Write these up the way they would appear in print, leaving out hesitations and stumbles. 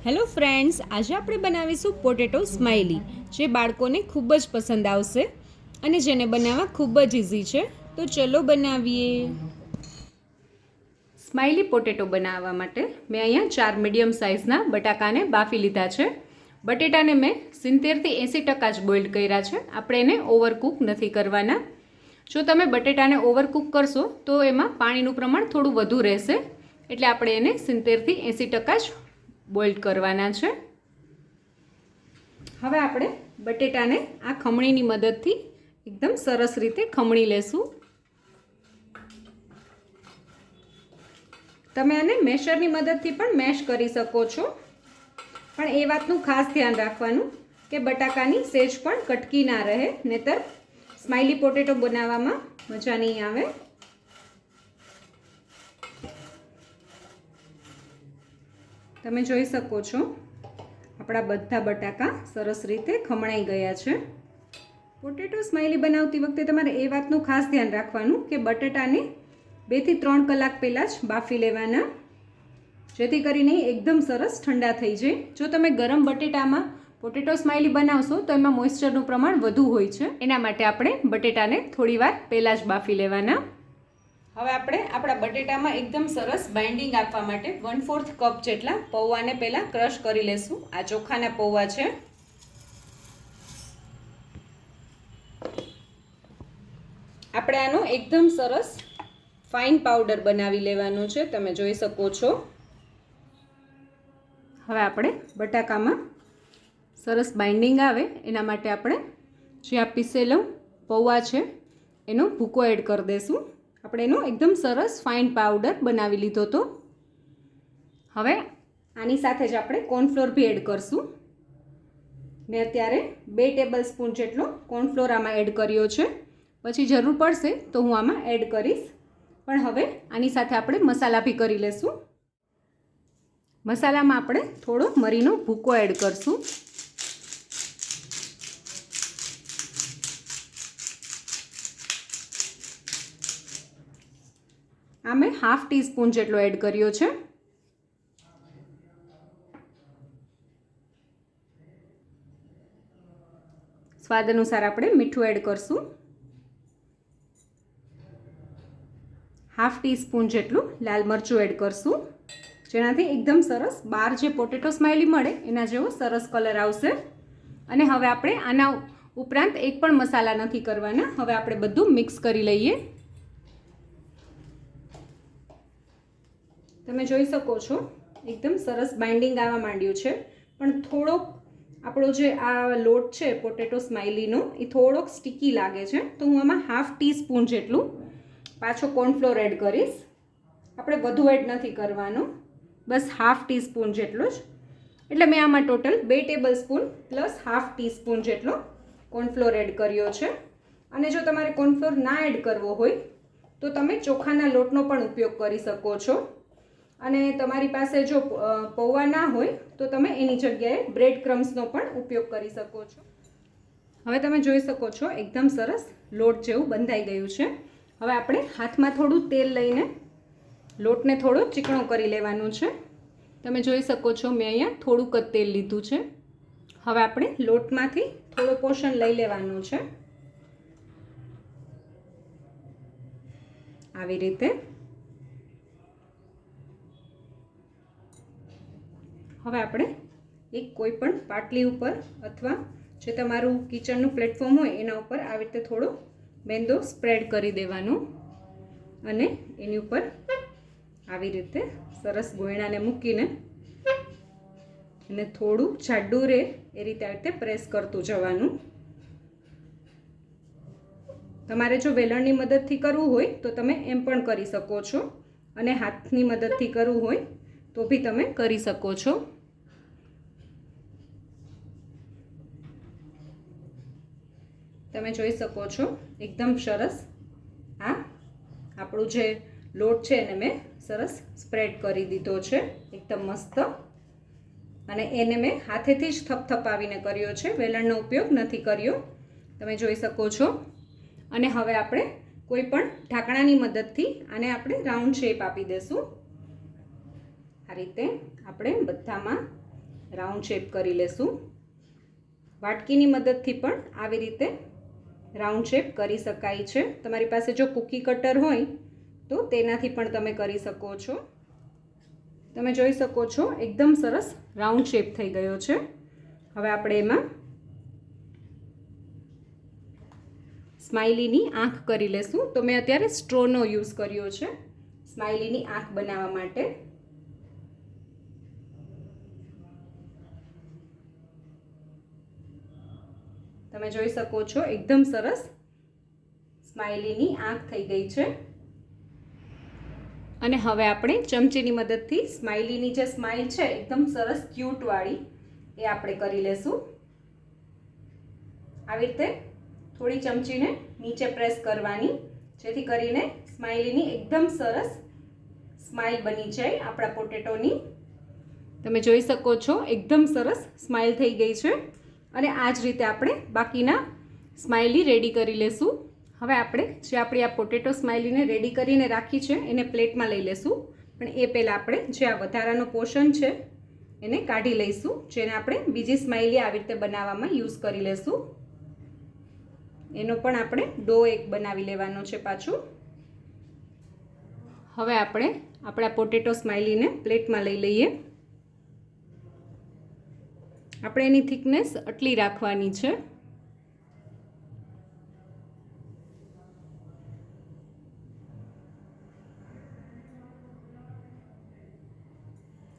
Hello friends, આજે આપણે બનાવીશું પોટેટો સ્માઇલી, જે બાળકોને ખૂબ જ પસંદ આવશે અને જેને બનાવવા ખૂબ જ ઇઝી છે. તો ચલો બનાવીએ. સ્માઇલી પોટેટો બનાવવા માટે મેં અહીંયા 4 મીડિયમ સાઇઝના બટાકાને બાફી લીધા છે. બટેટાને મેં 70થી 80% જ બોઇલ્ડ કર્યા છે. આપણે એને ઓવરકૂક નથી કરવાના. જો તમે બટેટાને ઓવરકૂક કરશો તો એમાં પાણીનું પ્રમાણ થોડું વધુ રહેશે, એટલે આપણે એને 70થી 80% જ બોઇલ્ડ કરવાના છે. હવે આપણે બટેટાને આ ખમણીની મદદથી એકદમ સરસ રીતે ખમણી લેશું. તમે આને મેશરની મદદથી પણ મેશ કરી શકો છો, પણ એ વાતનું ખાસ ધ્યાન રાખવાનું કે બટાકાની સેજ પણ કટકી ના રહે, નહીતર સ્માઇલી પોટેટો બનાવવામાં મજા નહીં આવે. તમે જોઈ શકો છો આપણા બધા બટાકા સરસ રીતે ખમણાઈ ગયા છે. પોટેટો સ્માઇલી બનાવતી વખતે તમારે એ વાતનું ખાસ ધ્યાન રાખવાનું કે બટાટાને 2 થી 3 કલાક પહેલાં જ બાફી લેવાના, જેથી કરીને એકદમ સરસ ઠંડા થઈ જાય. જો તમે ગરમ બટેટામાં પોટેટો સ્માઇલી બનાવશો તો એમાં મોઇસ્ચરનું પ્રમાણ વધુ હોય છે, એના માટે આપણે બટેટાને થોડીવાર પહેલાં જ બાફી લેવાના. હવે આપણે આપણા બટેટામાં એકદમ સરસ બાઇન્ડિંગ આપવા માટે 1/4 કપ જેટલા પૌવાને પહેલાં ક્રશ કરી લેશું. આ ચોખાના પૌવા છે. આપણે આનો એકદમ સરસ ફાઇન પાવડર બનાવી લેવાનો છે, તમે જોઈ શકો છો. હવે આપણે બટાકામાં સરસ બાઇન્ડિંગ આવે એના માટે આપણે જે આ પીસેલું પૌવા છે એનો ભૂકો એડ કરી દઈશું. આપણે એનો એકદમ સરસ ફાઇન પાવડર બનાવી લીધો હતો. હવે આની સાથે જ આપણે કોર્નફ્લોર બી એડ કરશું. મેં અત્યારે 2 ટેબલ સ્પૂન જેટલો કોર્નફ્લોર આમાં એડ કર્યો છે. પછી જરૂર પડશે તો હું આમાં એડ કરીશ, પણ હવે આની સાથે આપણે મસાલા બી કરી લેશું. મસાલામાં આપણે થોડો મરીનો ભૂકો એડ કરશું. આ મેં 1/2 ટીસ્પૂન જેટલો એડ કર્યો છે. સ્વાદ અનુસાર આપણે મીઠું એડ કરશું. 1/2 ટીસ્પૂન જેટલું લાલ મરચું એડ કરશું, જેનાથી એકદમ સરસ બહાર જે પોટેટો સ્માઇલી મળે એના જેવો સરસ કલર આવશે. અને હવે આપણે આના ઉપરાંત એક પણ મસાલા નથી કરવાના. હવે આપણે બધું મિક્સ કરી લઈએ. તમે જોઈ શકો છો એકદમ સરસ બાઇન્ડિંગ આવવા માંડ્યું છે, પણ થોડોક આપણો જે આ લોટ છે પોટેટો સ્માઇલીનો એ થોડોક સ્ટીકી લાગે છે, તો હું આમાં 1/2 ટીસ્પૂન જેટલું પાછો કોર્નફ્લોર એડ કરીશ. આપણે વધુ એડ નથી કરવાનો, બસ 1/2 ટીસ્પૂન જેટલો જ. એટલે મેં આમાં total 2 table spoon plus 1/2 teaspoon જેટલો કોર્નફ્લોર એડ કર્યો છે. અને જો તમારે કોર્નફ્લોર ના એડ કરવો હોય તો તમે ચોખાના લોટનો પણ ઉપયોગ કરી શકો છો. અને તમારી પાસે જો પૌવા ના હોય તો તમે એની જગ્યાએ બ્રેડ ક્રમ્સનો પણ ઉપયોગ કરી શકો છો. હવે તમે જોઈ શકો છો એકદમ સરસ લોટ જેવું બંધાઈ ગયું છે. હવે આપણે હાથમાં થોડું તેલ લઈને લોટને થોડો ચીકણો કરી લેવાનું છે. તમે જોઈ શકો છો મેં અહીંયા થોડુંક જ તેલ લીધું છે. હવે આપણે લોટમાંથી થોડો પોર્શન લઈ લેવાનું છે, આવી રીતે. હવે આપણે એક કોઈ પણ પાટલી ઉપર અથવા જે તમારું કિચનનું પ્લેટફોર્મ હોય એના ઉપર આવી રીતે થોડો મેંદો સ્પ્રેડ કરી દેવાનો અને એની ઉપર આવી રીતે સરસ ગોયણાને મૂકીને એને થોડું જાડું રહે એ રીતે આવી રીતે પ્રેસ કરતું જવાનું. તમારે જો વેલણની મદદથી કરવું હોય તો તમે એમ પણ કરી શકો છો, અને હાથની મદદથી કરવું હોય તો બી તમે કરી શકો છો. તમે જોઈ શકો છો એકદમ સરસ આ આપણું જે લોટ છે એને મેં સરસ સ્પ્રેડ કરી દીધો છે, એકદમ મસ્ત. અને એને મેં હાથેથી જ થપથપાવીને કર્યો છે, વેલણનો ઉપયોગ નથી કર્યો, તમે જોઈ શકો છો. અને હવે આપણે કોઈ પણ ઢાંકણાની મદદથી આને આપણે રાઉન્ડ શેપ આપી દેશું. આ રીતે આપણે બધામાં રાઉન્ડ શેપ કરી લેશું. વાટકીની મદદથી પણ આવી રીતે રાઉન્ડ શેપ કરી શકાય છે. તમારી પાસે જો કૂકી કટર હોય તો તેનાથી પણ તમે કરી શકો છો. તમે જોઈ શકો છો એકદમ સરસ રાઉન્ડ શેપ થઈ ગયો છે. હવે આપણે એમાં સ્માઇલીની આંખ કરી લેશું. તો મેં અત્યારે સ્ટ્રોનો યુઝ કર્યો છે સ્માઇલીની આંખ બનાવવા માટે. તમે જોઈ શકો છો એકદમ સરસ સ્માઇલીની આંખ થઈ ગઈ છે. અને હવે આપણે ચમચીની મદદથી સ્માઇલીની જે સ્માઇલ છે એકદમ સરસ ક્યુટ વાળી એ આપણે કરી લેશું. આવી રીતે થોડી ચમચીને નીચે પ્રેસ કરવાની, જેથી કરીને સ્માઇલીની એકદમ સરસ સ્માઇલ બની જાય આપણા પોટેટોની. તમે જોઈ શકો છો એકદમ સરસ સ્માઇલ થઈ ગઈ છે. અને આ જ રીતે આપણે બાકીના સ્માઇલી રેડી કરી લેશું. હવે આપણે જે આપણી આ પોટેટો સ્માઇલીને રેડી કરીને રાખી છે એને પ્લેટમાં લઈ લેશું. પણ એ પહેલાં આપણે જે આ વધારાનો પોર્શન છે એને કાઢી લઈશું, જેને આપણે બીજી સ્માઇલી આવી રીતે બનાવવામાં યુઝ કરી લેશું. એનો પણ આપણે ડો એક બનાવી લેવાનો છે પાછું. હવે આપણે આપણા પોટેટો સ્માઇલીને પ્લેટમાં લઈ લઈએ. આપણે એની થિકનેસ આટલી રાખવાની છે.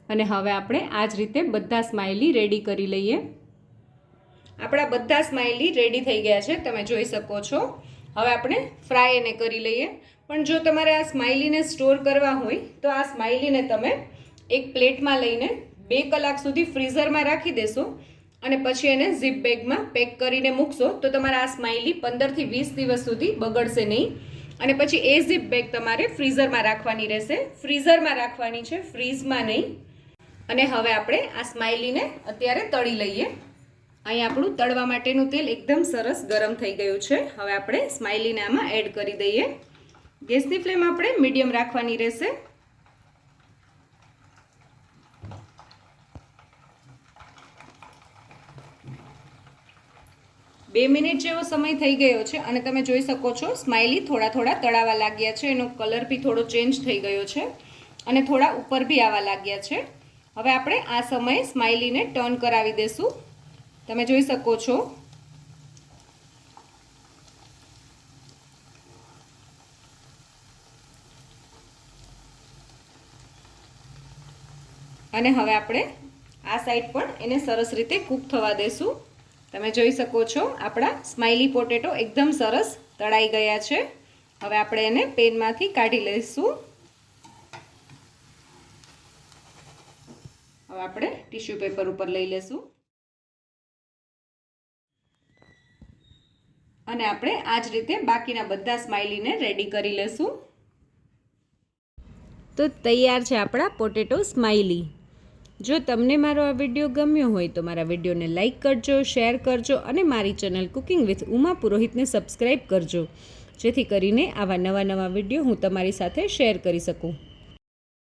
અને હવે આપણે આ જ રીતે બધા સ્માઇલી રેડી કરી લઈએ. આપણા બધા સ્માઇલી રેડી થઈ ગયા છે, તમે જોઈ શકો છો. હવે આપણે ફ્રાય એને કરી લઈએ. પણ જો તમારે આ સ્માઇલીને સ્ટોર કરવા હોય તો આ સ્માઇલીને તમે એક પ્લેટમાં લઈને 2 કલાક સુધી ફ્રીઝરમાં રાખી દેશો અને પછી એને ઝીપ બેગમાં પેક કરીને મૂકશો તો તમારા આ સ્માઇલી 15 થી 20 દિવસ સુધી બગડશે નહીં. અને પછી એ ઝીપ બેગ તમારે ફ્રીઝરમાં રાખવાની રહેશે. ફ્રીઝરમાં રાખવાની છે, ફ્રીઝમાં નહીં. અને હવે આપણે આ સ્માઇલીને અત્યારે તળી લઈએ. અહીં આપણું તળવા માટેનું તેલ એકદમ સરસ ગરમ થઈ ગયું છે. હવે આપણે સ્માઇલીને આમાં એડ કરી દઈએ. ગેસની ફ્લેમ આપણે મીડિયમ રાખવાની રહેશે. બે મિનિટ જેવો સમય થઈ ગયો છે અને તમે જોઈ શકો છો સ્માઇલી થોડા થોડા તળાવા લાગ્યા છે. એનો કલર બી થોડો ચેન્જ થઈ ગયો છે અને થોડા ઉપર બી આવવા લાગ્યા છે. હવે આપણે આ સમયે સ્માઇલીને ટર્ન કરાવી દેશું. તમે જોઈ શકો છો અને હવે આપણે આ સાઈડ પણ એને સરસ રીતે કૂક થવા દેશું. તમે જોઈ શકો છો આપણા સ્માઇલી પોટેટો એકદમ સરસ તળાઈ ગયા છે. હવે આપણે એને પેનમાંથી કાઢી લઈશું. હવે આપણે ટીશ્યુ પેપર ઉપર લઈ લેશું અને આપણે આ જ રીતે બાકીના બધા સ્માઇલીને રેડી કરી લેશું. તો તૈયાર છે આપણા પોટેટો સ્માઇલી. જો તમને મારો આ વિડીયો ગમ્યો હોય તો મારા વિડીયોને લાઇક કરજો, શેર કરજો અને મારી ચેનલ કુકિંગ વિથ ઉમા પુરોહિતને સબસ્ક્રાઈબ કરજો, જેથી કરીને આવા નવા વિડીયો હું તમારી સાથે શેર કરી શકું.